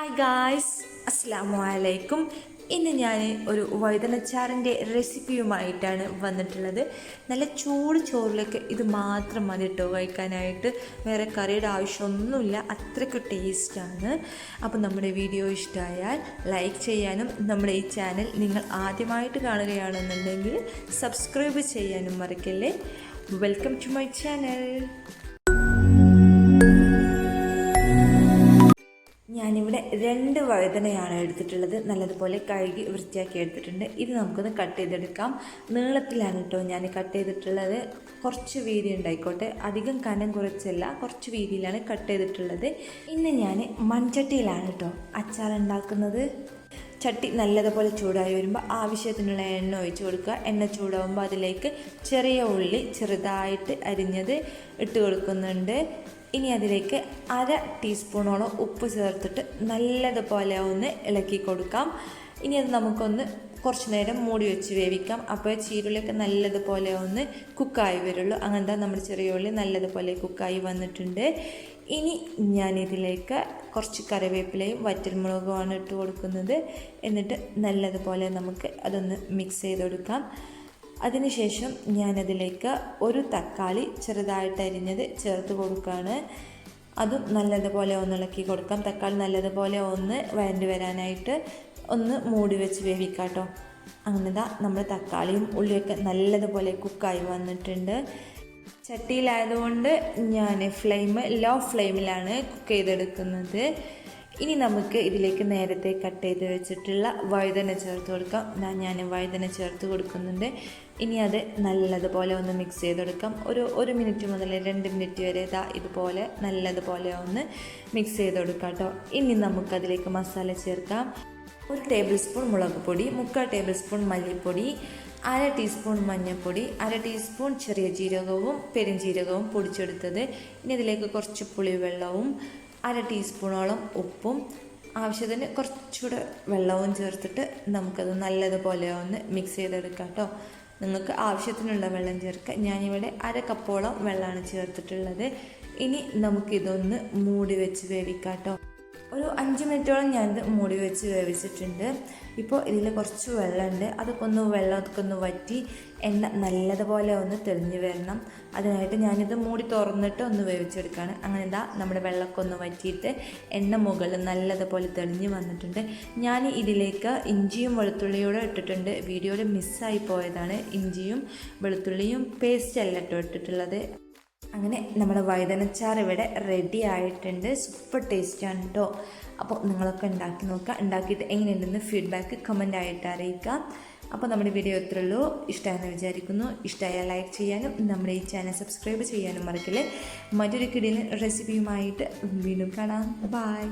Hi guys, അസ്സലാമു അലൈക്കും. ഇന്ന് ഞാൻ ഒരു വഴുതനച്ചാറിൻ്റെ റെസിപ്പിയുമായിട്ടാണ് വന്നിട്ടുള്ളത്. നല്ല ചൂട് ചോറിലേക്ക് ഇത് മാത്രം മതി കേട്ടോ കഴിക്കാനായിട്ട്. വേറെ കറിയുടെ ആവശ്യമൊന്നുമില്ല, അത്രയ്ക്ക് ടേസ്റ്റാണ്. അപ്പോൾ നമ്മുടെ വീഡിയോ ഇഷ്ടമായാൽ ലൈക്ക് ചെയ്യാനും നമ്മുടെ ഈ ചാനൽ നിങ്ങൾ ആദ്യമായിട്ട് കാണുകയാണെന്നുണ്ടെങ്കിൽ സബ്സ്ക്രൈബ് ചെയ്യാനും മറക്കല്ലേ. Welcome to my channel. ഞാനിവിടെ 2 വഴുതനയാണ് എടുത്തിട്ടുള്ളത്. നല്ലതുപോലെ കഴുകി വൃത്തിയാക്കി എടുത്തിട്ടുണ്ട്. ഇത് നമുക്കൊന്ന് കട്ട് ചെയ്തെടുക്കാം. നീളത്തിലാണ് കേട്ടോ ഞാൻ കട്ട് ചെയ്തിട്ടുള്ളത്. കുറച്ച് വീതി ഉണ്ടായിക്കോട്ടെ, അധികം കനം കുറച്ചല്ല, കുറച്ച് വീതിയിലാണ് കട്ട് ചെയ്തിട്ടുള്ളത്. ഇന്ന് ഞാൻ മൺചട്ടിയിലാണ് കേട്ടോ അച്ചാർ ഉണ്ടാക്കുന്നത്. ചട്ടി നല്ലതുപോലെ ചൂടായി വരുമ്പോൾ ആവശ്യത്തിനുള്ള എണ്ണ ഒഴിച്ച് കൊടുക്കുക. എണ്ണ ചൂടാകുമ്പോൾ അതിലേക്ക് ചെറിയ ഉള്ളി ചെറുതായിട്ട് അരിഞ്ഞത് ഇട്ട് കൊടുക്കുന്നുണ്ട്. ഇനി അതിലേക്ക് 1/2 ടീസ്പൂണോളം ഉപ്പ് ചേർത്തിട്ട് നല്ലതുപോലെ ഒന്ന് ഇളക്കി കൊടുക്കാം. ഇനി അത് നമുക്കൊന്ന് കുറച്ച് നേരം മൂടി വെച്ച് വേവിക്കാം. അപ്പോൾ ചീരുള്ളിയൊക്കെ നല്ലതുപോലെ ഒന്ന് കുക്കായി വരുള്ളൂ. അങ്ങനത്തെ നമ്മുടെ ചെറിയ ഉള്ളി നല്ലതുപോലെ കുക്കായി വന്നിട്ടുണ്ട്. ഇനി ഞാനിതിലേക്ക് കുറച്ച് കറിവേപ്പിലയും വറ്റൽമുളകുമാണ് ഇട്ട് കൊടുക്കുന്നത്. എന്നിട്ട് നല്ലതുപോലെ നമുക്ക് അതൊന്ന് മിക്സ് ചെയ്തെടുക്കാം. അതിനുശേഷം ഞാനതിലേക്ക് 1 തക്കാളി ചെറുതായിട്ട് അരിഞ്ഞത് ചേർത്ത് കൊടുക്കുകയാണ്. അതും നല്ലതുപോലെ ഒന്ന് ഇളക്കി കൊടുക്കാം. തക്കാളി നല്ലതുപോലെ ഒന്ന് വഴണ്ടി വരാനായിട്ട് ഒന്ന് മൂടി വെച്ച് വേവിക്കാം കേട്ടോ. അങ്ങനെ നമ്മുടെ തക്കാളിയും ഉള്ളിയൊക്കെ നല്ലതുപോലെ കുക്കായി വന്നിട്ടുണ്ട്. ചട്ടിയിലായതുകൊണ്ട് ഞാൻ ലോ ഫ്ലെയിമിലാണ് കുക്ക് ചെയ്തെടുക്കുന്നത്. ഇനി നമുക്ക് ഇതിലേക്ക് നേരത്തെ കട്ട് ചെയ്ത് വെച്ചിട്ടുള്ള വഴുതന ചേർത്ത് കൊടുക്കാം. ഞാൻ വഴുതന ചേർത്ത് കൊടുക്കുന്നുണ്ട്. ഇനി അത് നല്ലതുപോലെ ഒന്ന് മിക്സ് ചെയ്തെടുക്കാം. ഒരു മിനിറ്റ് മുതൽ 2 മിനിറ്റ് വരെ ഇതുപോലെ നല്ലതുപോലെ ഒന്ന് മിക്സ് ചെയ്തെടുക്കാം കേട്ടോ. ഇനി നമുക്കതിലേക്ക് മസാല ചേർക്കാം. 1 ടേബിൾ സ്പൂൺ മുളക് പൊടി, 3/4 ടേബിൾ സ്പൂൺ മല്ലിപ്പൊടി, 1/2 ടീസ്പൂൺ മഞ്ഞൾപ്പൊടി, 1/2 ടീസ്പൂൺ ചെറിയ ജീരകവും പെരുംജീരകവും പൊടിച്ചെടുത്തത്. ഇനി ഇതിലേക്ക് കുറച്ച് പുളിവെള്ളവും 1/2 ടീസ്പൂണോളം ഉപ്പും ആവശ്യത്തിന് കുറച്ചുകൂടെ വെള്ളവും ചേർത്തിട്ട് നമുക്കത് നല്ലതുപോലെ ഒന്ന് മിക്സ് ചെയ്തെടുക്കാം കേട്ടോ. നിങ്ങൾക്ക് ആവശ്യത്തിനുള്ള വെള്ളം ചേർക്കുക. ഞാനിവിടെ 1/2 കപ്പോളം വെള്ളമാണ് ചേർത്തിട്ടുള്ളത്. ഇനി നമുക്കിതൊന്ന് മൂടി വെച്ച് വേവിക്കാം കേട്ടോ. ഒരു 5 മിനിറ്റോളം ഞാനിത് മൂടി വെച്ച് വേവിച്ചിട്ടുണ്ട്. ഇപ്പോൾ ഇതിൽ കുറച്ച് വെള്ളമുണ്ട്. വെള്ളമൊക്കെ ഒന്ന് വറ്റി എണ്ണ നല്ലതുപോലെ ഒന്ന് തെളിഞ്ഞ് വരണം. അതിനായിട്ട് ഞാനിത് മൂടി തുറന്നിട്ട് ഒന്ന് വേവിച്ചെടുക്കുകയാണ്. അങ്ങനെ നമ്മുടെ വെള്ളമൊക്കെ ഒന്ന് വറ്റിയിട്ട് എണ്ണ മുകളിൽ നല്ലതുപോലെ തെളിഞ്ഞ് വന്നിട്ടുണ്ട്. ഞാൻ ഇതിലേക്ക് ഇഞ്ചിയും വെളുത്തുള്ളിയോടെ ഇട്ടിട്ടുണ്ട്. വീഡിയോയിൽ മിസ്സായി പോയതാണ്. ഇഞ്ചിയും വെളുത്തുള്ളിയും പേസ്റ്റ് അല്ല കേട്ടോ ഇട്ടിട്ടുള്ളത്. അങ്ങനെ നമ്മുടെ വഴുതനച്ചാർ ഇവിടെ റെഡി ആയിട്ടുണ്ട്. സൂപ്പർ ടേസ്റ്റാണ് കേട്ടോ. അപ്പോൾ നിങ്ങളൊക്കെ ഉണ്ടാക്കി നോക്കുക. ഉണ്ടാക്കിയിട്ട് എങ്ങനെയുണ്ടെന്ന് ഫീഡ്ബാക്ക് കമൻ്റ് ആയിട്ട് അറിയിക്കാം. അപ്പോൾ നമ്മുടെ വീഡിയോ ഇത്രയേ ഉള്ളൂ. ഇഷ്ടമായെന്ന് വിചാരിക്കുന്നു. ഇഷ്ടമായാൽ ലൈക്ക് ചെയ്യാനും നമ്മുടെ ഈ ചാനൽ സബ്സ്ക്രൈബ് ചെയ്യാനും മറക്കില്ലേ. മറ്റൊരു കിടിലൻ റെസിപ്പിയുമായിട്ട് വീണ്ടും കാണാം. ബൈ.